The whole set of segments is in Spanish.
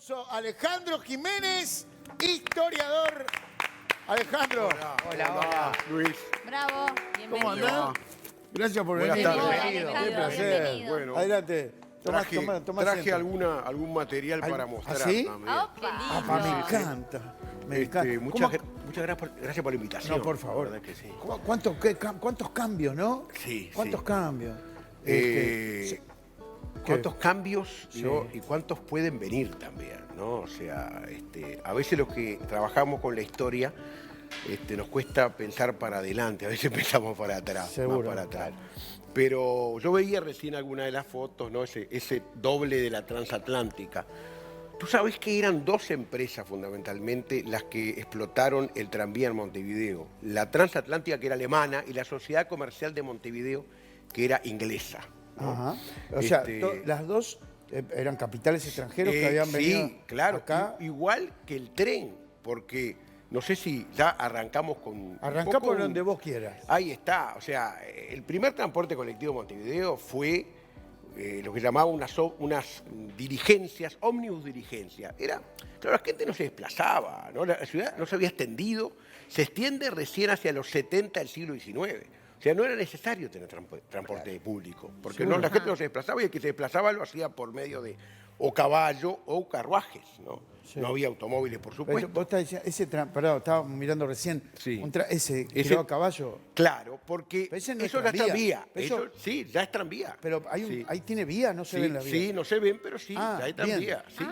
aplauso a Alejandro Jiménez, historiador. Alejandro. Hola. Luis. Bravo, bienvenido. ¿Cómo andás? Gracias por Buenas venir. tardes. Bienvenido, Qué placer. bienvenido. Bueno, Adelante. Tomá traje asiento. algún material para mostrar ¿sí? también. Opa. Me encanta. Me encanta. Muchas ¿Cómo- gracias por la invitación. No, por favor. La verdad que sí. ¿Cuántos cambios, no? Sí, ¿Cuántos sí. cambios? Eh, ¿Cuántos cambios Sí. ¿no? y cuántos pueden venir también? ¿No? O sea, a veces los que trabajamos con la historia nos cuesta pensar para adelante, a veces pensamos para atrás, Seguro. más para atrás. Pero yo veía recién alguna de las fotos, ¿no? Ese doble de la transatlántica. Tú sabes que eran dos empresas fundamentalmente las que explotaron el tranvía en Montevideo. La transatlántica, que era alemana, y la Sociedad Comercial de Montevideo, que era inglesa, ¿no? Ajá. O sea, Este- las dos eran capitales extranjeros que habían venido Sí, claro, acá. igual que el tren, porque no sé si ya arrancamos con... un Arrancá poco por donde vos quieras. Ahí está, o sea, el primer transporte colectivo de Montevideo fue lo que llamaban unas diligencias, ómnibus diligencia. Claro, la gente no se desplazaba, ¿no? La ciudad no se había extendido, se extiende recién hacia los 70 del siglo XIX. O sea, no era necesario tener transporte público, porque la gente no se desplazaba y el que se desplazaba lo hacía por medio de o caballo o carruajes, ¿no? Sí. No había automóviles, por supuesto. Vos estás diciendo, perdón, estaba mirando recién, Sí. ese que Ese- tiró a caballo. Claro, porque Pero ese no es eso ya es tranvía. tranvía. Eso- Sí, ya es tranvía. Pero Sí. ahí tiene vía, no se Sí, ve en la vía. sí, no se ven, pero sí, Ah, ya hay bien. tranvía. Sí.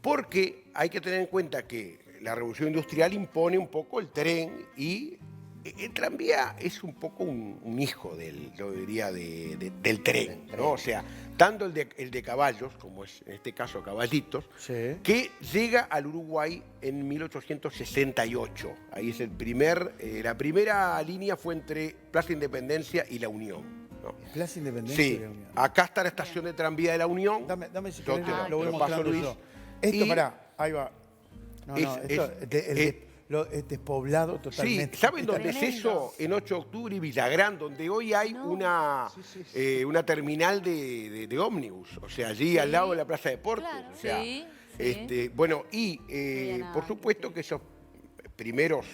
Porque hay que tener en cuenta que la revolución industrial impone un poco el tren y el tranvía es un poco un hijo yo diría, del tren, ¿no? O sea, tanto el de caballos, como es en este caso caballitos, Sí. que llega al Uruguay en 1868. Ahí es la primera línea fue entre Plaza Independencia y La Unión, ¿no? Plaza Independencia Sí, de la Unión. acá está la estación de tranvía de La Unión. Dame si Yo querés, te lo voy lo paso, mostrando Luis. yo. Esto, Y- pará, ahí va. No, Es- esto es- es despoblado Sí, totalmente. ¿saben dónde es Tremendo. eso? En 8 de octubre y Villagrán, donde hoy hay una terminal de ómnibus. O sea, allí al lado de la Plaza de Deportes. Claro. O sea, Sí. bueno, y Sabía nada. por supuesto que esos primeros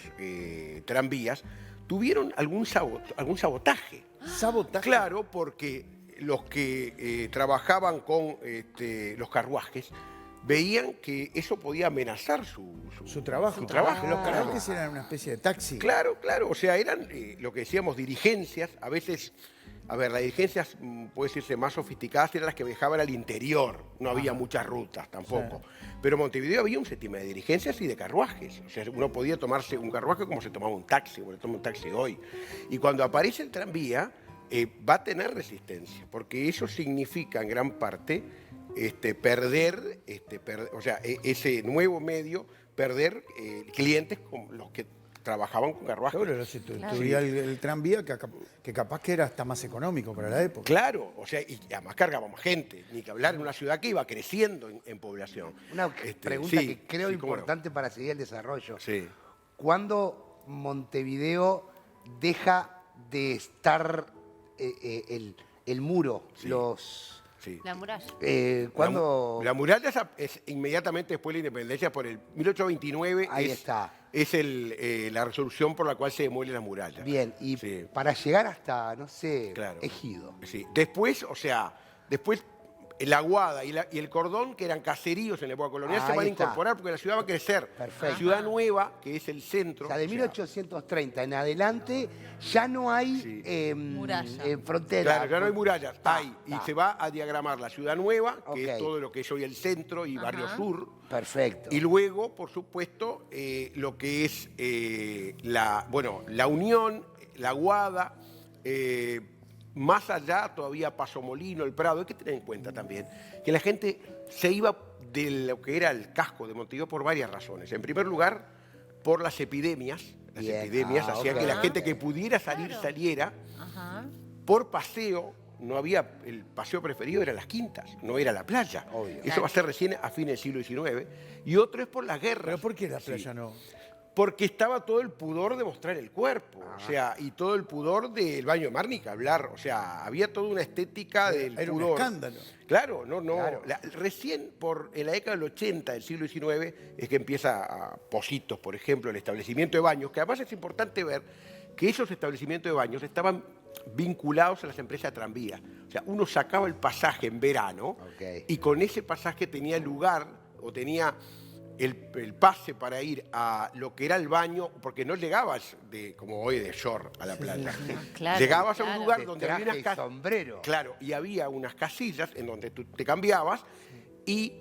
tranvías tuvieron algún sabotaje. Sabotaje. Claro, porque los que trabajaban con los carruajes veían que eso podía amenazar Su trabajo. Su trabajo. Los carruajes eran una especie de taxi. Claro, o sea, eran lo que decíamos diligencias, a veces, las diligencias, puede decirse, más sofisticadas eran las que viajaban al interior, no había muchas rutas tampoco. Pero en Montevideo había un sistema de diligencias y de carruajes, o sea, uno podía tomarse un carruaje como se tomaba un taxi, como se toma un taxi hoy. Y cuando aparece el tranvía, va a tener resistencia, porque eso significa en gran parte perder, o sea, ese nuevo medio, perder clientes como los que trabajaban con carruajes. Seguro, si tuviera el tranvía, que capaz que era hasta más económico para la época. Claro, o sea, y además cargábamos gente, ni que hablar en una ciudad que iba creciendo en población. Una pregunta sí, que creo sí, cómo no. importante para seguir el desarrollo. Sí. ¿Cuándo Montevideo deja de estar el muro? Sí. Sí. La muralla. ¿Cuándo? La muralla es inmediatamente después de la independencia, por el 1829. Ahí está. Es la resolución por la cual se demuele la muralla. Bien, y Sí. para llegar hasta, no sé, Claro. Ejido. Sí. Después, después la Aguada y el Cordón, que eran caseríos en la época colonial, se Ahí van a está. incorporar porque la ciudad va a crecer. Perfecto. La ciudad nueva, que es el centro. O sea, de 1830 en adelante ya no hay Sí. Muralla. Claro, frontera. ya no hay murallas, hay. Y está. se va a diagramar la ciudad nueva, que Ok. es todo lo que es hoy el centro y Barrio Sur. Perfecto. Y luego, por supuesto, lo que es la Unión, la Aguada, más allá todavía Paso Molino, el Prado. Hay que tener en cuenta también que la gente se iba de lo que era el casco de Montevideo por varias razones. En primer lugar, por las epidemias. Las Bien. epidemias hacían Ok. que la gente que pudiera salir, saliera. Por paseo, no había, el paseo preferido eran las quintas, no era la playa. Obvio. Eso va a ser recién a fines del siglo XIX. Y otro es por la guerra. ¿Pero por qué la playa no? Porque estaba todo el pudor de mostrar el cuerpo, o sea, y todo el pudor del baño de mar, ni que hablar, o sea, había toda una estética del Era un pudor. escándalo. Claro, no. Claro. Recién en la década del 80 del siglo XIX es que empieza a Positos, por ejemplo, el establecimiento de baños, que además es importante ver que esos establecimientos de baños estaban vinculados a las empresas de tranvía. O sea, uno sacaba el pasaje en verano y con ese pasaje tenía lugar o tenía el pase para ir a lo que era el baño, porque no llegabas como hoy de short a la playa. Claro, Llegabas a un claro. lugar De donde había traje unas y casillas. sombrero. Claro, y había unas casillas en donde tú te cambiabas y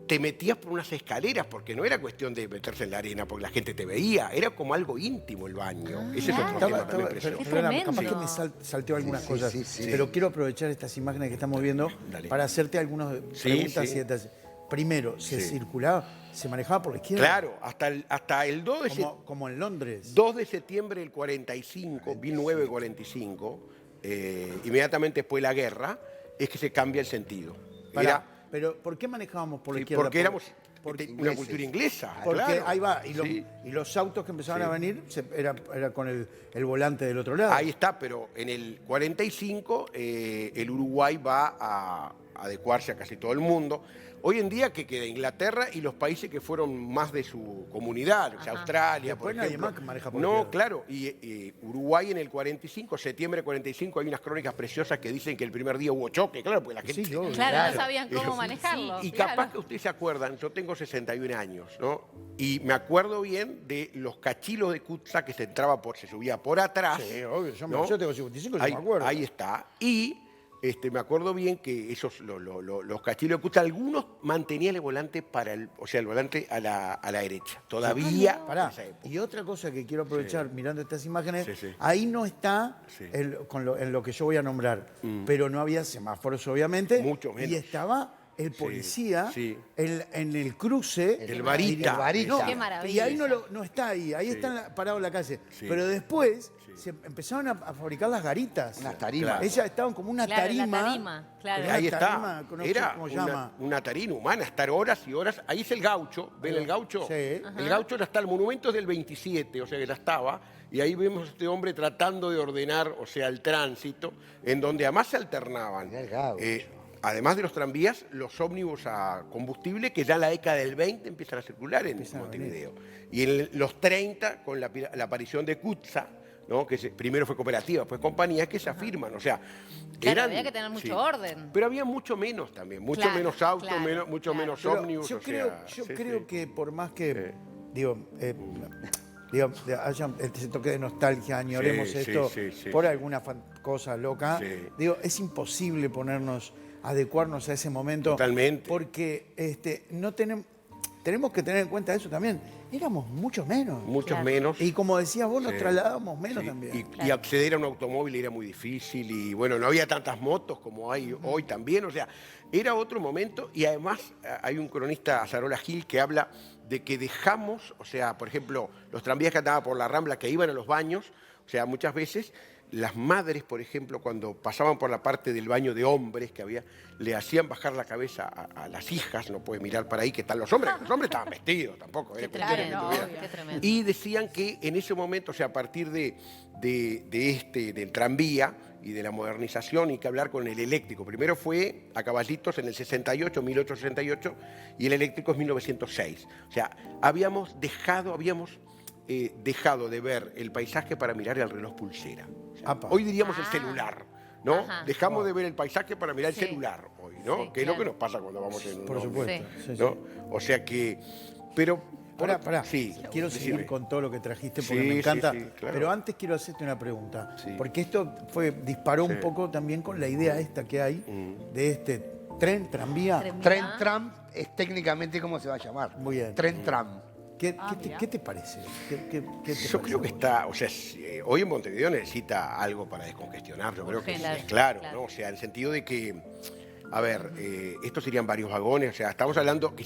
te metías por unas escaleras, porque no era cuestión de meterse en la arena porque la gente te veía, era como algo íntimo el baño. Ese es otro tema también precioso. Qué Perdona, capaz tremendo. que me salteó algunas sí, cosas, sí. pero quiero aprovechar estas imágenes que estamos viendo Dale. para hacerte algunas Sí, preguntas sí. y detalles. Primero, ¿se Sí. circulaba, se manejaba por la izquierda? Claro, hasta el 2 de, Como en Londres. 2 de septiembre del 45, 1945, inmediatamente después de la guerra, es que se cambia el sentido. Pará, pero ¿por qué manejábamos por la Sí, izquierda? porque éramos porque- una cultura inglesa. Porque claro. ahí va, Sí. y los autos que empezaban Sí. a venir era con el volante del otro lado. Ahí está, pero en el 45 el Uruguay va a adecuarse a casi todo el mundo. Hoy en día que queda Inglaterra y los países que fueron más de su comunidad, o sea, Australia, Después por nadie ejemplo. más que maneja por No, izquierda. claro, y Uruguay en el 45, septiembre del 45, hay unas crónicas preciosas que dicen que el primer día hubo choque, claro, porque la gente... Sí, obvio. Claro, no sabían cómo Sí, manejarlo. Y claro. capaz que ustedes se acuerdan, yo tengo 61 años, ¿no? Y me acuerdo bien de los cachilos de Cutsa que se subía por atrás. Sí, obvio, yo ¿no? tengo 55, yo Ahí, me acuerdo. ahí está. Y me acuerdo bien que esos, los cachilos de Cutsa, algunos mantenían el volante el volante a la derecha. Todavía. Pará, en esa época. y otra cosa que quiero aprovechar mirando estas imágenes, Sí, sí. ahí no está Sí. en lo que yo voy a nombrar, pero no había semáforos obviamente, Mucho menos. y estaba el policía sí. en el cruce. El varita. El varita. No, Qué maravilla. y ahí no está ahí está parado en la calle. Sí. Pero después se empezaron a fabricar las garitas. Unas tarimas. Ellas estaban como una Claro, la tarima. tarima, claro. Una Ahí está. tarima, no sé Era cómo se llama. una tarina humana, estar horas y horas. Ahí es el gaucho, ¿ven el gaucho? Sí. El gaucho ya está, el monumento es del 27, o sea que ya estaba. Y ahí vemos a este hombre tratando de ordenar, o sea, el tránsito, en donde además se alternaban. Mirá el gaucho. Además de los tranvías, los ómnibus a combustible, que ya en la década del 20 empiezan a circular en Empiezan a Montevideo. Y en los 30, con la aparición de Cutsa, ¿no? Que primero fue cooperativa, después compañía, que se afirman. O sea, Claro, había que tener mucho orden. Pero había mucho menos también, mucho Claro, menos autos, claro, mucho claro. menos Pero ómnibus. yo o creo, sea, yo sí, creo sí. que por más que, haya ese toque de nostalgia, añoremos Sí, esto sí, por alguna cosa loca, Sí. es imposible adecuarnos a ese momento. Totalmente. Porque no tenemos que tener en cuenta eso también. Éramos mucho menos. Muchos Claro. menos. Y como decías vos, nos Sí. trasladábamos menos Sí, también. y acceder a un automóvil era muy difícil y bueno, no había tantas motos como hay hoy también, o sea, era otro momento y además hay un cronista, Azarola Gil, que habla de que dejamos, o sea, por ejemplo, los tranvías que andaban por la Rambla, que iban a los baños, o sea, muchas veces las madres, por ejemplo, cuando pasaban por la parte del baño de hombres que había, le hacían bajar la cabeza a las hijas, no puedes mirar para ahí que están los hombres estaban vestidos tampoco. Qué era cuestión de que tremendo, tuvieran. qué tremendo. Y decían que en ese momento, o sea, a partir del tranvía y de la modernización, y que hablar con el eléctrico. Primero fue a caballitos en el 68, 1868, y el eléctrico es 1906. O sea, habíamos dejado de ver el paisaje para mirar el reloj pulsera. O sea, Apa. hoy diríamos el Ah. celular, ¿no? Ajá. Dejamos de ver el paisaje para mirar Sí. el celular hoy, ¿no? Sí, Que es lo que claro. nos pasa cuando vamos en un Por ómnibus, supuesto. Sí. Sí, sí. ¿no? O sea que, pero... Pará. Sí, Quiero decime. seguir con todo lo que trajiste porque Sí, me encanta. sí, sí, claro. Pero antes quiero hacerte una pregunta. Sí. Porque esto disparó un Sí. poco también con la idea esta que hay de este tranvía. Tren tram es técnicamente cómo se va a llamar. Muy bien. Tren tram. ¿Qué te parece? ¿Qué te Yo creo que parece? está, o sea, hoy en Montevideo necesita algo para descongestionar, yo creo que Claro, es claro, claro. ¿no? O sea, en el sentido de que, a ver, estos serían varios vagones, o sea, estamos hablando que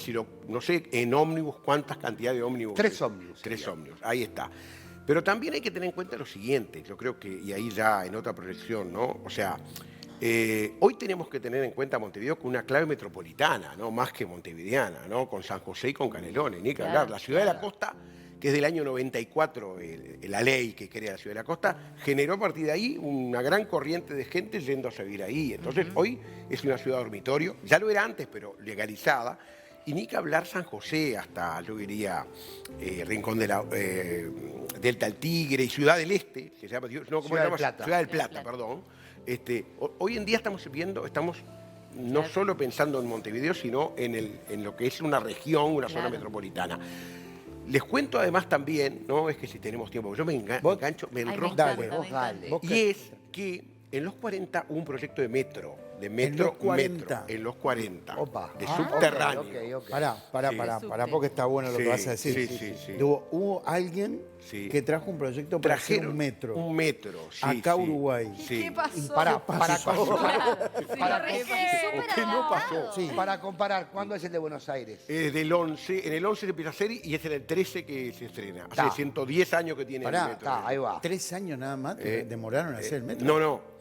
no sé, en ómnibus, ¿cuántas cantidades de ómnibus? 3 ómnibus. Tres ómnibus, ahí está. Pero también hay que tener en cuenta lo siguiente, yo creo que, y ahí ya en otra proyección, ¿no? O sea, hoy tenemos que tener en cuenta a Montevideo con una clave metropolitana, ¿no? Más que montevideana, ¿no? Con San José y con Canelones, ni que Claro, hablar. La ciudad de la claro. costa que es del año 94, la ley que crea la Ciudad de la Costa, generó a partir de ahí una gran corriente de gente yendo a vivir ahí. Entonces, hoy es una ciudad dormitorio, ya lo era antes, pero legalizada. Y ni que hablar San José, hasta yo diría Rincón de la Delta del Tigre y Ciudad del Este, que se llama, no, ¿cómo Ciudad se del llama? Plata. Ciudad del Plata, perdón. Hoy en día estamos no solo pensando en Montevideo, sino en lo que es una región, una zona metropolitana. Les cuento además también, no es que si tenemos tiempo, yo me engancho, me Ay, me enrosco. encanta, Dale, me vos encanta. dale. Vos Y es que en los 40 hubo un proyecto de metro, En los 40. metro, en los 40, Opa. de Ah, subterráneo. ok, ok. Pará, Subte. porque está bueno lo que Sí, vas a decir. sí. Hubo alguien Sí. que trajo un proyecto para hacer Trajeron un metro. un metro, sí, Acá, sí. Uruguay. Sí. ¿Qué pasó? Para ¿Qué no pasó? Sí. Para comparar, ¿cuándo es el de Buenos Aires? Del 11, en el 11 se empieza a hacer y es en el 13 que se estrena. Hace Ta. 110 años que tiene Pará, el metro. Está, ahí va. 3 años nada más demoraron en hacer el metro. No,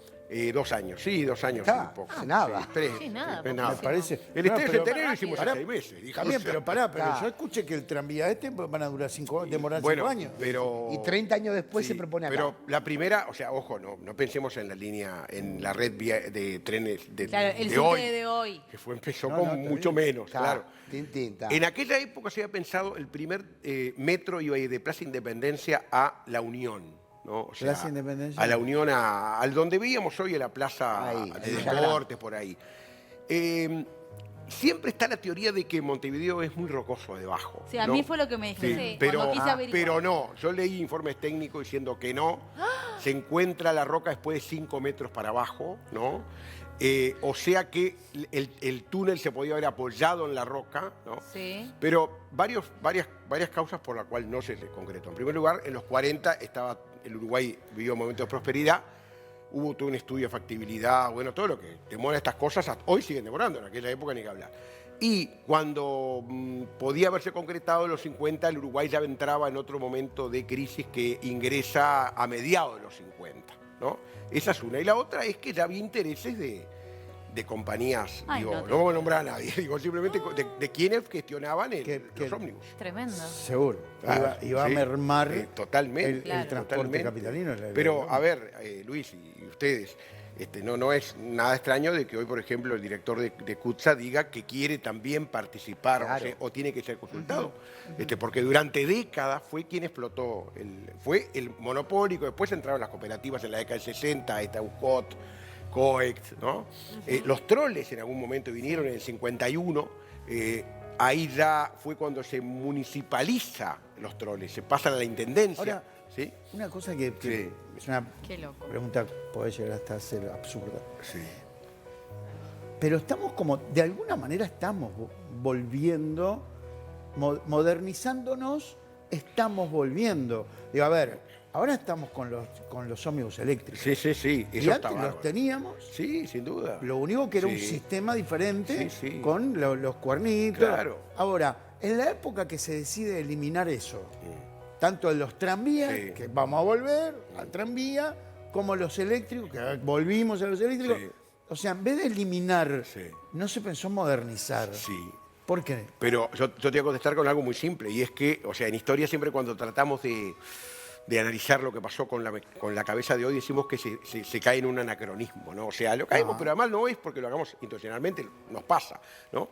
2 años, sí, 2 años, Ta, un poco. nada. Sí, 3, Sí, nada, es Me parece. El No, Estrella pero- Centenario lo hicimos Pará, hace 6 meses. hija, También, o sea. pero Ta. yo escuché que el tranvía van a durar demorar 5 años. pero... Y 30 años después Sí, se propone acá. Pero la primera, o sea, ojo, no pensemos en la línea, en la red de trenes Claro, el de subte hoy. de hoy. Que empezó No, con no, está mucho bien. menos, Está, claro. tinta. En aquella época se había pensado el primer metro iba a ir de Plaza Independencia a La Unión, ¿no? O sea, Plaza Independencia. a La Unión, al donde veíamos hoy, a la plaza Ahí, de en Villa deportes, por ahí. Siempre está la teoría de que Montevideo es muy rocoso debajo. Sí, a ¿no? mí fue lo que me dijeron. Sí, pero, cuando quise averiguar. pero no, yo leí informes técnicos diciendo que no. Se encuentra la roca después de 5 metros para abajo, ¿no? O sea que el túnel se podía haber apoyado en la roca, ¿no? Sí. Pero varias causas por las cuales no se concretó. En primer lugar, en los 40 el Uruguay vivió momentos de prosperidad, hubo todo un estudio de factibilidad, bueno, todo lo que demora estas cosas, hoy siguen demorando, en aquella época ni que hablar. Y cuando podía haberse concretado en los 50, el Uruguay ya entraba en otro momento de crisis que ingresa a mediados de los 50, ¿no? Esa es una. Y la otra es que ya había intereses de compañías, Ay, digo, no te- no voy a nombrar a nadie, digo simplemente de quienes gestionaban los ómnibus. Tremendo. Seguro. Claro, Iba a sí, mermar totalmente, el transporte totalmente. capitalino. Pero, a ver, Luis y ustedes, no es nada extraño de que hoy, por ejemplo, el director de CUTSA diga que quiere también participar Claro. o tiene que ser consultado. Porque durante décadas fue quien explotó, fue el monopólico, después entraron las cooperativas en la década del 60, Etaucot, Coex, ¿no? Los troles en algún momento vinieron en el 51, ahí ya fue cuando se municipaliza los troles, se pasan a la intendencia. Ahora, ¿sí? una cosa que Sí. es una Qué loco. pregunta que puede llegar hasta ser absurda. Sí. Pero estamos como, de alguna manera estamos volviendo, modernizándonos, estamos volviendo. Digo, a ver, ahora estamos con los ómnibus eléctricos. Sí, sí, Y eso está antes bárbaro. los teníamos, Sí, sin duda. lo único que era un Sí. sistema diferente Sí, sí. con los cuernitos. Claro. Ahora, en la época que se decide eliminar eso, tanto en los tranvías, Sí. que vamos a volver al tranvía, como los eléctricos, que volvimos a los eléctricos. Sí. O sea, en vez de eliminar, Sí. no se pensó en modernizar. Sí. ¿Por qué? Pero yo te voy a contestar con algo muy simple, y es que, o sea, en historia siempre cuando tratamos de analizar lo que pasó con la cabeza de hoy, decimos que se cae en un anacronismo, ¿no? O sea, lo caemos, pero además no es porque lo hagamos intencionalmente, nos pasa, ¿no?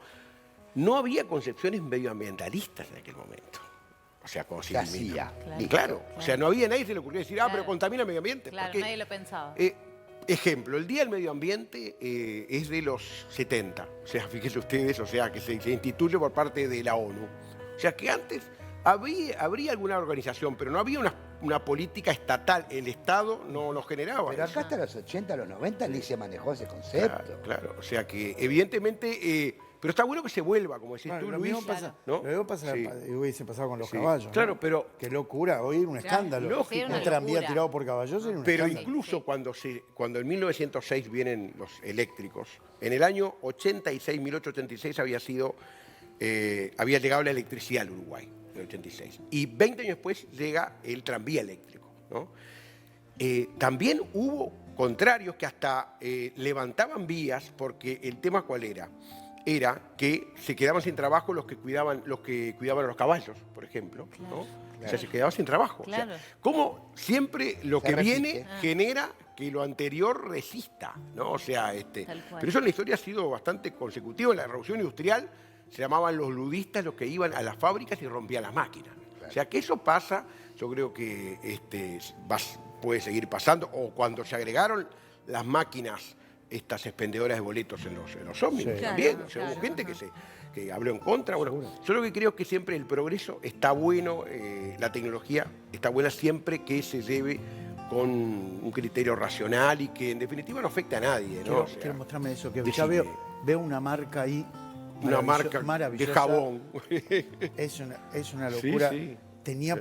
No había concepciones medioambientalistas en aquel momento. O sea, como si Se elimina. hacía. Y claro, o sea, no había nadie se le ocurrió decir, pero contamina el medio ambiente. Claro, porque, nadie lo pensaba. ejemplo, el Día del Medio Ambiente es de los 70. O sea, fíjense ustedes, o sea, que se instituye por parte de la ONU. O sea, que antes habría alguna organización, pero no había una política estatal. El Estado no nos generaba. Pero eso. acá hasta los 80, los 90 ni se manejó ese concepto. Claro, claro. O sea que, evidentemente, pero está bueno que se vuelva, como decís Bueno, tú, lo Luis. mismo pasa, ¿no? lo mismo pasa, Sí. hubiese pasado con los Sí. caballos. ¿no? Claro, pero- Qué locura, hoy era un escándalo. lógico. Sí, era una Un tranvía locura. tirado por caballos era un Pero escándalo. incluso cuando en 1906 vienen los eléctricos, en el año 86, 1886 había llegado la electricidad al Uruguay, en el 86. Y 20 años después llega el tranvía eléctrico, ¿no? También hubo contrarios que hasta levantaban vías, porque el tema ¿cuál era? era que se quedaban sin trabajo los que cuidaban a los caballos, por ejemplo, ¿no? O sea, se quedaban sin trabajo. Claro. O sea, como siempre lo Se que repite. viene genera que lo anterior resista, ¿no? O sea, Tal cual. pero eso en la historia ha sido bastante consecutivo. En la Revolución Industrial se llamaban los ludistas los que iban a las fábricas y rompían las máquinas. O sea, que eso pasa, yo creo que puede seguir pasando, o cuando se agregaron las máquinas, estas expendedoras de boletos en los ómnibus Sí. también. Claro, O sea, hubo claro. gente que habló en contra. Bueno, yo lo que creo es que siempre el progreso está bueno, la tecnología está buena siempre que se lleve con un criterio racional y que en definitiva no afecte a nadie, ¿no? O sea, Quiero mostrarme eso, que ya decime. veo una marca ahí. una marca de maravillosa. jabón. Es una Sí, locura. sí. Tenía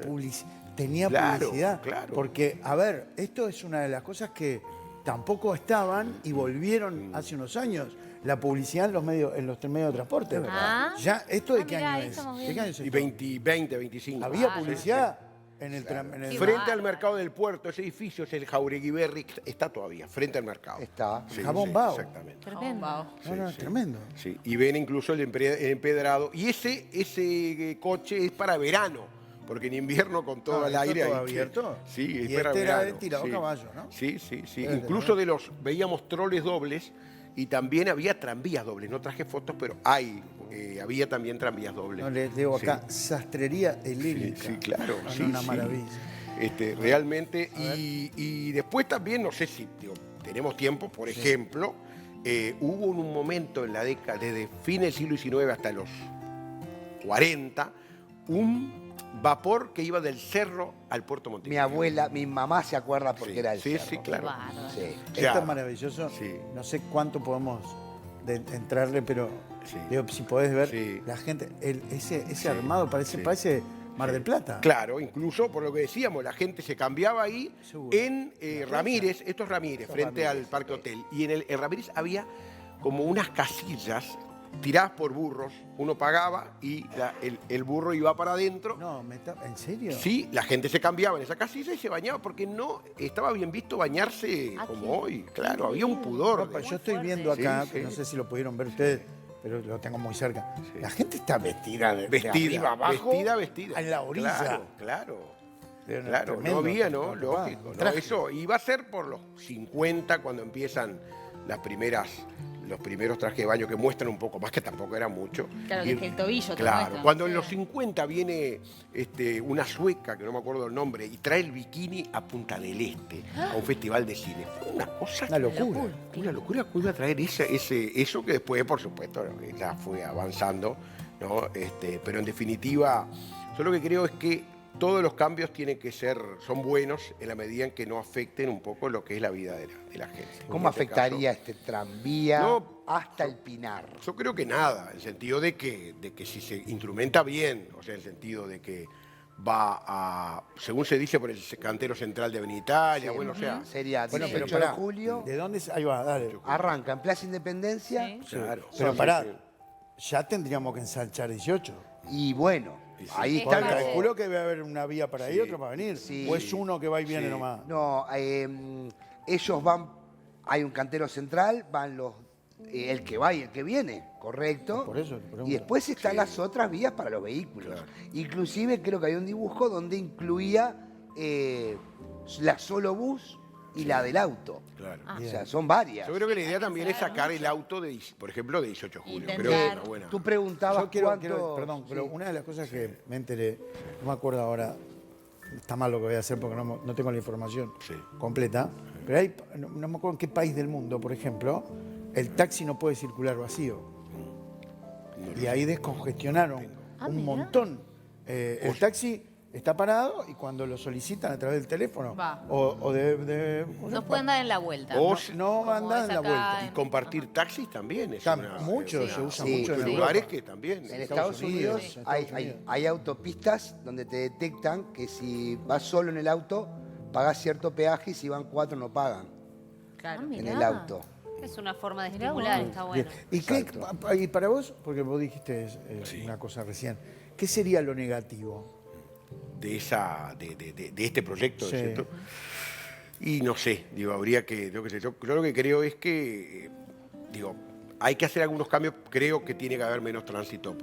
Claro, publicidad. claro. Porque, a ver, esto es una de las cosas que tampoco estaban y volvieron hace unos años. La publicidad en los medios de transporte. Ah. Ya, ¿esto de Ah, qué mirá, año ahí es? estamos ¿De qué año es Y esto? 20, 25. Había Ah, publicidad en el Qué Frente bárbaro. al mercado del puerto, ese edificio es el Jauregui Berri, está todavía, frente al mercado. Está. Sí, Jabón sí, Bao. Exactamente. Tremendo. No, no, es tremendo. Sí, y ven incluso el empedrado. Y ese coche es para verano, porque en invierno con todo Ah, el ¿esto aire... todo ahí- abierto? Sí, es Y para este era verano. de tirado sí. caballo, ¿no? Sí, sí, sí. Este, Incluso ¿no? veíamos troles dobles y también había tranvías dobles. No traje fotos, pero había también tranvías dobles. No, les digo Sí. acá, sastrería Sí, helénica. sí, claro. No, sí, una sí. maravilla. Realmente, y después también, no sé si tenemos tiempo, por ejemplo, hubo en un momento en la década, desde fines del siglo XIX hasta los 40, un vapor que iba del cerro al puerto Mi Montevideo. abuela, mi mamá se acuerda porque Sí, era el sí, cerro. sí, claro. Bárbaro. Sí. O sea, Esto es maravilloso. sí. No sé cuánto podemos entrarle, pero Sí. digo, si podés ver, Sí. la gente, ese armado parece Mar del Plata. Claro, incluso por lo que decíamos, la gente se cambiaba ahí Seguro. en Ramírez, esto es Ramírez, frente al Parque Hotel. Y en Ramírez había como unas casillas tiradas por burros. Uno pagaba y el burro iba para adentro. No, ¿en serio? Sí, la gente se cambiaba en esa casilla y se bañaba porque no estaba bien visto bañarse Ah, como qué- hoy. Claro, había un pudor. Ropa, yo estoy fuerte. viendo acá, Sí, que sí. no sé si lo pudieron ver ustedes, pero lo tengo muy cerca. La gente está vestida de Vestida, arriba abajo, vestida. en la orilla. Claro, claro. Pero no, Claro, tremendo, no había, ¿no? tremendo, Lógico. un ¿no? traje. Eso iba a ser por los 50 cuando empiezan los primeros trajes de baño que muestran un poco más, que tampoco era mucho. Claro, Y- que el tobillo te Claro, muestra. cuando en Sí. los 50 viene una sueca, que no me acuerdo el nombre, y trae el bikini a Punta del Este, a un festival de cine. Fue una cosa... Una locura. Una locura que iba a traer eso que después, por supuesto, ya fue avanzando, ¿no? Pero en definitiva, yo lo que creo es que todos los cambios son buenos en la medida en que no afecten un poco lo que es la vida de la gente. ¿Cómo En este afectaría este tranvía No, hasta el Pinar? caso, yo creo que nada, en el sentido de que si se instrumenta bien, o sea, en el sentido de que va a, según se dice por el cantero central de Avenida Italia, bueno, o sea, Sería Bueno, 18 pero de pará, julio, ¿de dónde? Ahí va, dale. arranca en Plaza Independencia Sí. claro. Pero Sí, pará, sí. ya tendríamos que ensanchar 18. y bueno, ahí Sí, está. Porque claro. calculo que debe haber una vía para ir y otra para venir. Sí. O es uno que va y viene Sí. nomás. No, ellos van, hay un cantero central, van el que va y el que viene, correcto. Por eso te pregunto. Y después están las otras vías para los vehículos. Inclusive creo que hay un dibujo donde incluía la solo bus y la del auto. Claro. O sea, son varias. Yo creo que la idea también es sacar el auto, por ejemplo, de 18 de julio. Intentar. Creo que es una buena. Tú preguntabas Yo quiero, cuánto... perdón, pero sí. una de las cosas que me enteré, no me acuerdo ahora, está mal lo que voy a hacer porque no tengo la información Sí. completa, pero no me acuerdo en qué país del mundo, por ejemplo, el taxi no puede circular vacío. Y ahí descongestionaron Ah, un mirá. montón. El taxi está parado y cuando lo solicitan a través del teléfono Va. o de No pueden dar en la vuelta. O no Como andan es en la acá vuelta. Y compartir taxis también es una... Mucho, es se una- usa Sí. mucho en En Europa. lugares que también... En Estados Estados Unidos, Unidos, en Estados hay, Unidos. hay autopistas donde te detectan que si vas solo en el auto, pagás cierto peaje y si van 4 no pagan Claro. en Mirá. el auto. Es una forma de Mirá estimular, vos. está Bien. bueno. Y para vos, porque vos dijiste una cosa recién, ¿qué sería lo negativo? de este proyecto, Sí. ¿cierto? Y no sé, digo, habría que, yo qué sé, yo lo que creo es que, digo, hay que hacer algunos cambios. Creo que tiene que haber menos tránsito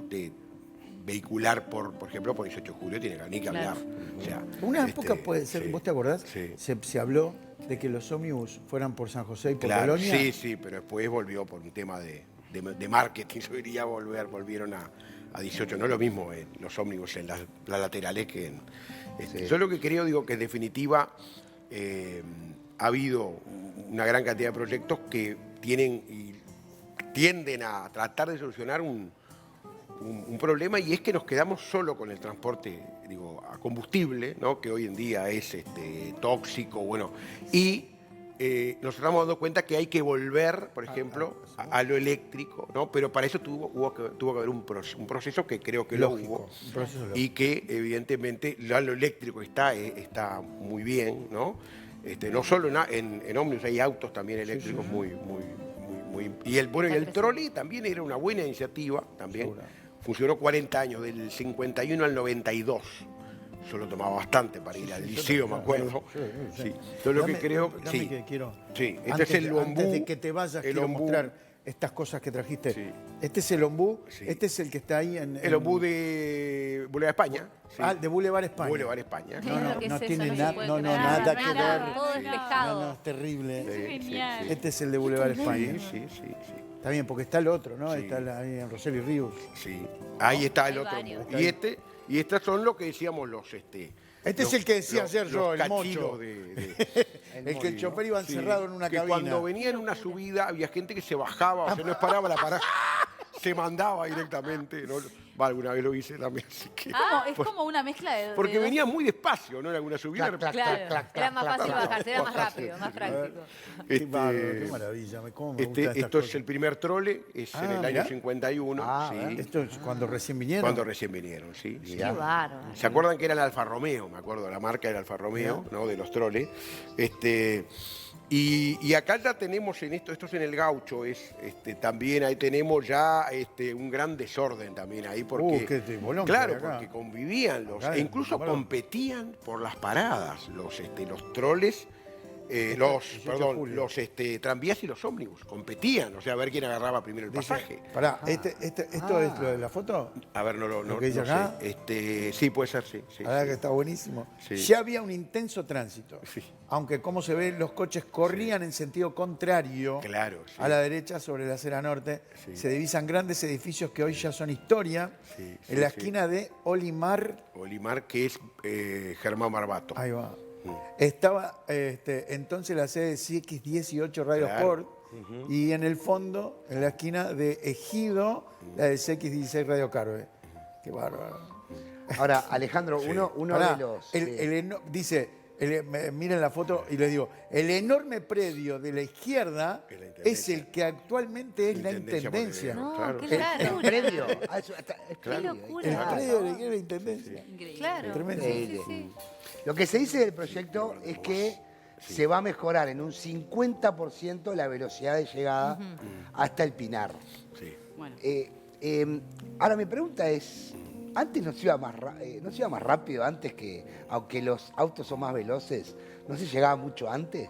vehicular, por ejemplo, por 18 de julio, tiene que ni que hablar. O sea, Una época puede ser, sí, ¿vos te acordás? sí. Se habló de que los ómnibus fueran por San José y por Claro, Colonia. sí, pero después volvió por un tema de marketing, yo diría volvieron a 18. No es lo mismo los ómnibus en las laterales que en... Yo lo que creo, digo, que en definitiva ha habido una gran cantidad de proyectos que tienden a tratar de solucionar un problema, y es que nos quedamos solo con el transporte, digo, a combustible, ¿no? Que hoy en día es tóxico, bueno, y nos estamos dando cuenta que hay que volver, por ejemplo, a lo eléctrico, ¿no? Pero para eso tuvo que haber un proceso que creo que Lógico, lo hubo, un proceso lógico. y que evidentemente ya lo eléctrico está muy bien, ¿no? No solo en ómnibus, hay autos también eléctricos muy. Y el trolley también era una buena iniciativa, también. Seguro. Funcionó 40 años, del 51 al 92. Yo lo tomaba bastante para ir al liceo, me acuerdo. Sí. Yo lo que creo... Dame Sí, que quiero. sí. Este Antes, es el ombú. antes de que te vayas, el quiero ombú. mostrar estas cosas que trajiste. Sí. Este es el ombú, Sí. este es el que está ahí en... El ombú de Boulevard España. Sí. Ah, de Boulevard España. Boulevard España. No, no, ¿Qué es no eso? tiene No se nada, puede no, creer. nada que Nada, ver. todo No, despejado. no, es terrible. Genial. Este es el de Boulevard España. Sí. Está bien, porque está el otro, ¿no? Sí. Está ahí en Rosell y Ríos. Sí. Ahí está el Hay otro varios. ombú. Y estos son lo que decíamos los... Este es el que decía ayer yo, el cachinos mocho. de El que el chofer iba encerrado en una que cabina. cuando venía en una subida había gente que se bajaba, o sea, no paraba la parada, se mandaba directamente. ¿No? Va, alguna vez lo hice también, así que... Es como una mezcla de... Porque venía muy despacio, ¿no? En alguna subida. Claro, era más fácil bajarse, era más rápido, más práctico. Qué bárbaro, qué maravilla. ¿Cómo me gustan estas Esto es cosas? el primer trole, es en el mirá. año 51. Sí. Esto es cuando recién vinieron. Cuando recién vinieron, sí. Qué bárbaro. ¿Se acuerdan que era el Alfa Romeo? Me acuerdo, la marca era Alfa Romeo, ¿no? De los troles. Y acá ya tenemos en esto es en el Gaucho, también ahí tenemos ya un gran desorden también ahí, porque qué bolón que claro, hay acá. porque convivían Acá, e incluso bárbaro. competían por las paradas, los troles. Los tranvías y los ómnibus competían, o sea, a ver quién agarraba primero el pasaje. Pará, ¿esto es lo de la foto? A ver, ¿Lo que dice acá? sé. Sí, puede ser, sí. La verdad que está buenísimo. Sí. Ya había un intenso tránsito. Sí. Aunque, como se ve, los coches corrían en sentido contrario Claro, sí. a la derecha sobre la acera norte. Sí. Se divisan grandes edificios que hoy ya son historia. Sí, En la sí. esquina de Olimar. Olimar, que es Germán Barbato. Ahí va. Estaba entonces la sede de CX18 Radio Claro. Sport y en el fondo, en la esquina de Ejido, la de CX16 Radio Carve. Qué bárbaro. Ahora, Alejandro, uno Pará, de los... dice, miren la foto y les digo, el enorme predio de la izquierda Es la es intendencia. el que actualmente es la intendencia. No, Claro. qué el locura. predio. Qué locura. El predio de la izquierda es la intendencia. Increíble. Claro. Tremendo. Increíble. Lo que se dice del proyecto es que se va a mejorar en un 50% la velocidad de llegada hasta el Pinar. Sí. Bueno. Ahora mi pregunta es, ¿antes no se iba más rápido antes que, aunque los autos son más veloces, no se llegaba mucho antes?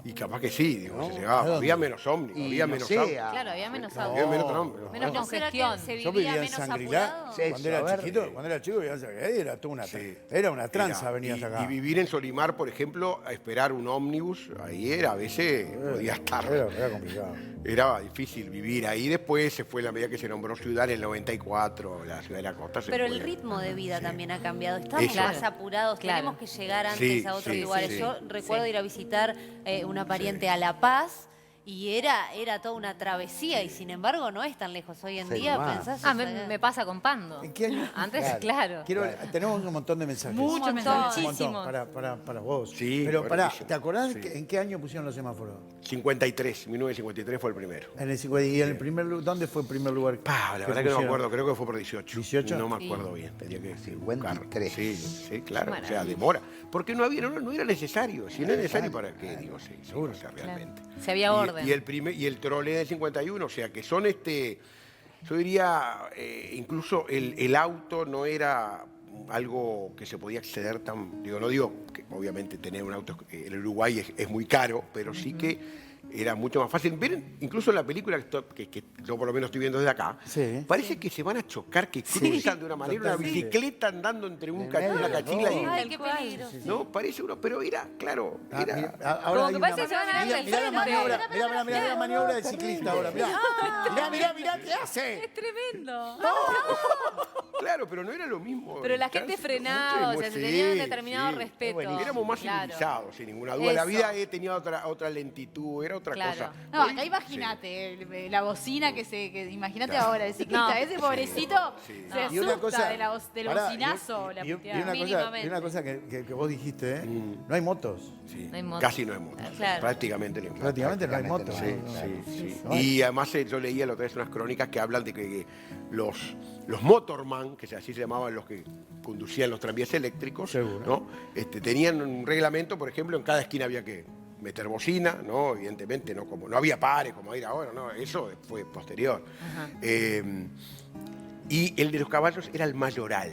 Y capaz que sí, digo, ¿No? se llegaba. ¿A dónde? Había menos ómniums, Y había no menos sé, autos. Claro, había menos No. Había autos. menos ómniums. Menos ¿No será que congestión. se Yo vivía vivía en menos Shangri-La apurado? Sí. cuando a era ver. chiquito, cuando era chico, vivía en Shangri-La, era toda una, Sí. era una tranza Era, venir hasta acá. y vivir en Solimar, por ejemplo, a esperar un ómnivus, ahí era, a veces podía estar. Era complicado. Era difícil vivir ahí. Después se fue, la medida que se nombró ciudad en el 94, la ciudad de la costa. Se Pero fue. el ritmo de vida también ha cambiado. Estamos Eso. más apurados, Claro. tenemos que llegar antes Sí, a otros sí, lugares. sí. Yo recuerdo Sí. ir a visitar una pariente a La Paz y era toda una travesía y sin embargo no es tan lejos. Hoy en Sí, día más. pensás... Me pasa con Pando. ¿En qué año? Antes, Claro. claro. Tenemos un montón de mensajes. Muchos Un mensajes. montón Muchísimos. para vos. Sí, Pero pará, buenísimo. ¿te acordás Sí. en qué año pusieron los semáforos? 1953 fue el primero. En el 50, ¿y en el primer ¿dónde fue el primer lugar? La verdad que no me pusieron? acuerdo, creo que fue por 18. 18. No me acuerdo bien, tenía que 53. buscar. Sí, claro, o sea, Maravilla. demora. Porque no era necesario. Si no es necesario, ¿para qué? Digo, sí, Seguro. o sea, realmente. Si había orden. Y el trole del 51, o sea, que son yo diría, incluso el auto no era algo que se podía acceder tan, no digo que obviamente tener un auto en el Uruguay es muy caro, pero sí que era mucho más fácil. Ver, incluso en la película que yo por lo menos estoy viendo desde acá, Sí. parece que se van a chocar, que cruzan de una manera, una totalmente. bicicleta andando entre una medio, cachila y... Ay, qué peligro. No, parece uno, pero era, claro, Ah, era... mira, ahora Como hay que una parece que se van a dar mira, el mirá la frente. maniobra, mirá la maniobra del ciclista ahora, mirá, ¿qué hace? Es tremendo. Claro, pero no era lo mismo. Pero la El gente tránsito, frenaba, mucho o sea, se sí, tenía un determinado sí. respeto. Éramos más Claro. civilizados, sin ninguna duda. La Eso. vida tenía otra lentitud, era otra Claro. cosa. No, Hoy, acá imagínate, la bocina imagínate Claro. ahora, el ciclista, No. ese pobrecito Sí. se Y una asusta cosa, del pará, bocinazo, la y puteada. una cosa que vos dijiste, ¿eh? No hay motos. sí, No hay motos. casi no hay motos. Claro. Prácticamente no hay motos. Prácticamente no hay Prácticamente motos. no hay, ¿no? Sí, sí. No hay. Y además yo leía la otra vez unas crónicas que hablan de que los motorman, que así se llamaban los que conducían los tranvías eléctricos, Seguro. ¿no? Tenían un reglamento, por ejemplo, en cada esquina había que meter bocina, ¿no? Evidentemente, no había pares como hay ahora, ¿no? Eso fue posterior. Y el de los caballos era el mayoral.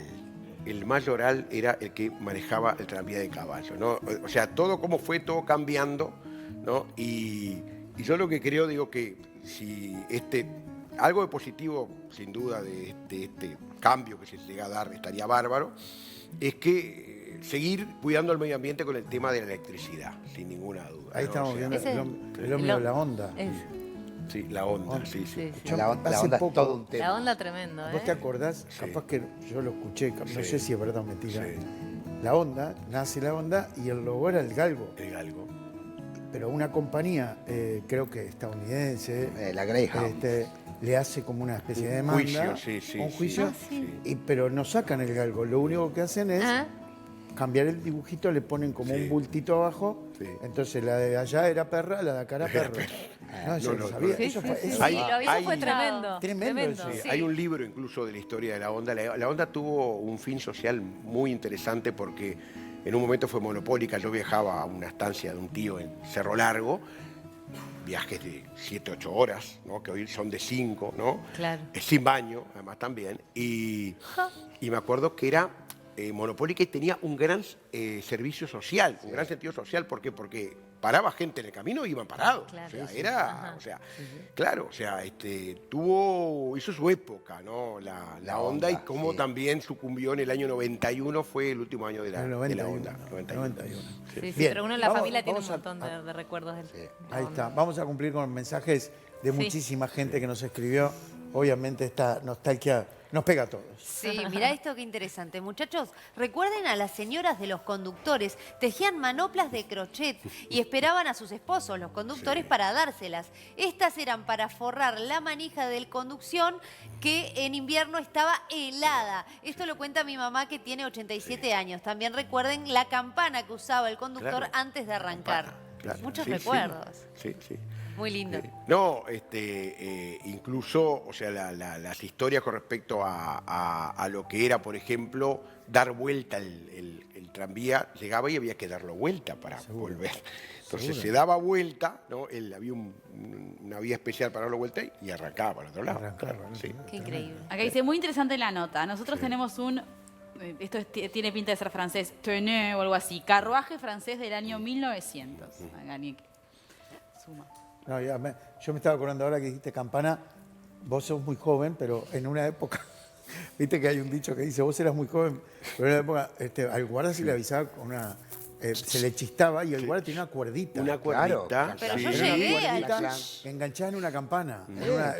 El mayoral era el que manejaba el tranvía de caballos, ¿no? O sea, todo cómo fue, todo cambiando, ¿no? Y yo lo que creo, digo que si algo de positivo, sin duda, de este cambio que se llega a dar, estaría bárbaro, es que seguir cuidando el medio ambiente con el tema de la electricidad, sin ninguna duda. Ahí ¿no? estamos O sea, viendo Ese- el hombre de la onda. Sí, la onda, sí, sí. Yo La hace onda es poco- todo un tema. La onda tremendo, ¿Vos te ¿eh? acordás? Capaz que yo lo escuché, no Sí. sé si es verdad o mentira. Sí. La onda, nace la onda y el logo era el galgo. El galgo. Pero una compañía, creo que estadounidense, La Greyhound. le hace como una especie de demanda. Juicio, sí, sí, un sí. juicio. Ah, sí. Pero no sacan el galgo. Lo único que hacen es Ah. cambiar el dibujito, le ponen como Sí. un bultito abajo. Sí. Entonces la de allá era perra, la de acá era perro. No, eso No, lo no, sabía. no. Eso fue, Sí, eso- Hay- lo aviso fue hay- tremendo. Tremendo eso. Sí, Sí. Hay un libro incluso de la historia de la onda. La onda tuvo un fin social muy interesante porque en un momento fue monopólica. Yo viajaba a una estancia de un tío en Cerro Largo, viajes de 7, 8 horas, ¿no? Que hoy son de 5, ¿no? Claro. Sin baño, además también. Y me acuerdo que era monopólica y tenía un gran servicio social, un gran sentido social. ¿Por qué? Porque paraba gente en el camino y iban parados. Claro. O sea, Sí, sí. era, Ajá. o sea, claro, o sea, hizo su época, ¿no? La onda y cómo sí. también sucumbió en el año 91, fue el último año de la, El de 91, la onda. 91. Sí, sí, Bien, pero uno en la vamos- familia tiene un vamos a- montón de recuerdos de la Ahí onda. está. Vamos a cumplir con mensajes de Sí. muchísima gente que nos escribió. Obviamente esta nostalgia nos pega a todos. Sí, mirá esto qué interesante. Muchachos, recuerden a las señoras de los conductores, tejían manoplas de crochet y esperaban a sus esposos, los conductores, para dárselas. Estas eran para forrar la manija del conducción que en invierno estaba helada. Esto lo cuenta mi mamá que tiene 87 años. También recuerden la campana que usaba el conductor Claro. antes de arrancar. Claro, Muchos sí, sí. recuerdos. Sí, sí. Muy lindo. No, incluso, o sea, las historias con respecto a lo que era, por ejemplo, dar vuelta el tranvía, llegaba y había que darlo vuelta para volver. Entonces se daba vuelta, ¿no? Había una vía especial para darlo vuelta y arrancaba para el otro lado. Arrancaba, claro, ¿no? sí. Qué increíble. Acá dice, muy interesante la nota. Nosotros tenemos esto tiene pinta de ser francés, Tenue o algo así, carruaje francés del año 1900. Acá ni- suma. No, yo me estaba acordando ahora que dijiste campana. Vos sos muy joven, pero en una época, viste que hay un dicho que dice, vos eras muy joven, pero en una época al guarda se le avisaba con una... se le chistaba y el guarda tenía una cuerdita. Una Claro, cuerdita. Pero sí. yo Era una llegué cuerdita al- enganchada en una campana.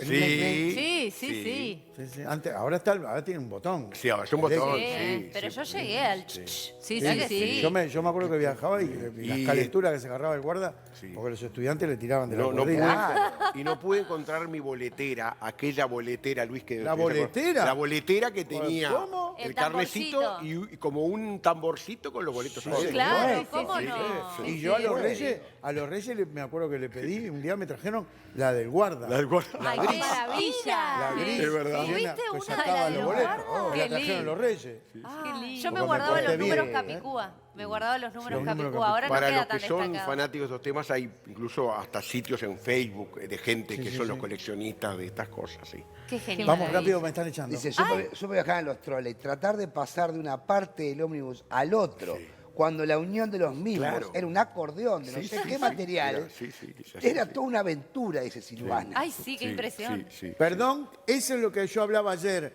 Sí, sí, sí. Sí. Antes, ahora tiene un botón. Sí, ahora es un botón. Sí, sí, pero sí. yo llegué al... Sí, Sí, sí, que sí. Yo me acuerdo que viajaba y las Y- calenturas que se agarraba el guarda, Sí. porque los estudiantes le tiraban de la No pude, cuerdita. y no pude encontrar mi boletera, aquella boletera, Luis, que... ¿La boletera? La boletera que tenía ¿Cómo? el El carnecito tamborcito. y como un tamborcito con los boletos. Sí, adentro. Claro, sí, ¿cómo sí, no? sí. Sí, Y yo sí. a los reyes me acuerdo que le pedí, un día me trajeron la del guarda. La del guarda. ¡Ay, qué maravilla! La Sí, gris. es verdad. llena, ¿Tuviste que una de sacaba la los de boletos. guarda? Oh, Qué la trajeron lindo. los reyes. Ah, Qué lindo. yo me Porque guardaba me los porté números bien, capicúa. Me guardaba los números los números capicúa. Ahora no Para queda los tan que son destacado. fanáticos de estos temas, hay incluso hasta sitios en Facebook de gente Sí, que sí, son sí. los coleccionistas de estas cosas. Sí. Qué genial. Vamos maravilla. rápido, me están echando. Dice, yo me viajaba en los troles, tratar de pasar de una parte del ómnibus al otro. cuando la unión de los mismos Claro. era un acordeón de no sé qué material, era toda una aventura ese Silvana. Ay, sí, qué impresión. Perdón, eso es lo que yo hablaba ayer.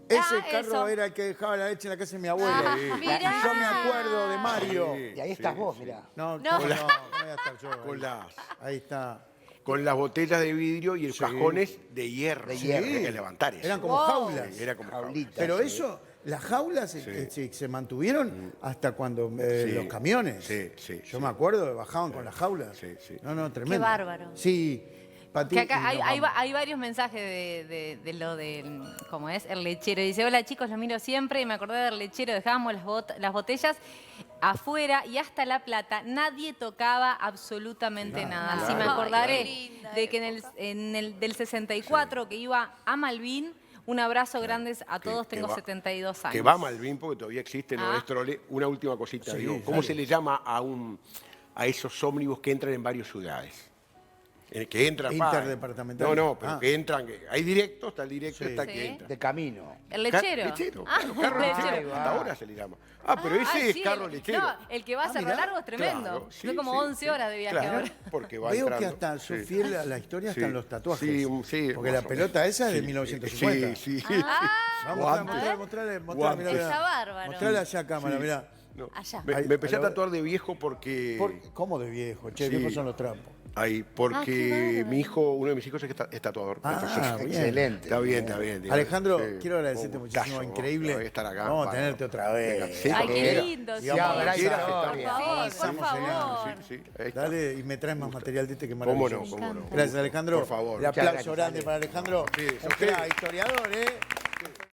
Ese carro eso. era el que dejaba la leche en la casa de mi abuelo. Ah, Y mirá. yo me acuerdo de Mario. Y ahí estás vos, mirá. No, No. ¿cómo no? ¿Cómo voy a estar yo? Con las, Ahí está. con las botellas de vidrio y los cajones de hierro. De hierro. Había que levantar eso. Eran como Wow. jaulas. Era como Jaulita. Pero sí. eso, las jaulas se mantuvieron hasta cuando los camiones. Sí, sí, Yo sí. me acuerdo, bajaban con las jaulas. Sí, sí. No, tremendo. Qué bárbaro. Sí. Pati, Que acá y nos hay vamos. varios mensajes de lo de, ¿cómo es? El lechero. Dice, hola chicos, los miro siempre y me acordé del lechero. Dejábamos las botellas afuera y hasta La Plata nadie tocaba absolutamente nada. Así me Ay, acordaré qué linda de que en el del 64 que iba a Malvin. Un abrazo grande a todos, que tengo va- 72 años. Que va Malvin porque todavía existe, no Ah. es trole. Una última cosita, Sí, digo. ¿Cómo dale. se le llama a esos ómnibus que entran en varias ciudades? Que entran. Interdepartamental. No, pero Ah. que entran. Hay directo, está el directo, Sí. está el que Sí. entra. De camino. ¿El lechero? Lechero, Ah, claro, carro el lechero. lechero. Hasta ahora se le llama. Pero ese Ah, es sí, carro el- lechero. No, el que va a Cerro mirá. Largo es tremendo. Claro, sí, Son como sí, 11 sí. horas de viaje Claro, ahora. porque va Veo que entrando. hasta su Sí. fiel a la historia Sí. están los tatuajes. Sí, sí, Porque más la o pelota menos. esa es de Sí, 1950. Sí, sí. Vamos a mostrarle, Guantes. Está bárbaro. Mostrarle allá a cámara, Sí. mirá. No. Allá. Me Ahí, empecé a ahí lo- tatuar de viejo porque... ¿Cómo de viejo? Che, Sí. viejos son los trapos. Ahí, porque mi hijo, uno de mis hijos es tatuador. Ah, Entonces, bien. Excelente. Está bien, está bien. digo. Alejandro, Sí. quiero agradecerte Un muchísimo, gustazo, increíble. ¿no? Estar acá. Vamos a bárbaro. tenerte otra vez. Sí, Ay, qué cuando lindo. Y Sí, vamos a habrá quieras que historia. estamos- por favor, avanzamos por en favor. Sí, sí, ahí está. Dale y me traes más material de este que ¿Cómo maravilloso. no? ¿Cómo no? Gracias, Alejandro. Por favor. El Muchas aplauso gracias, grande Ale. para Alejandro. Sí, Un ustedes. crack, historiador, ¿eh?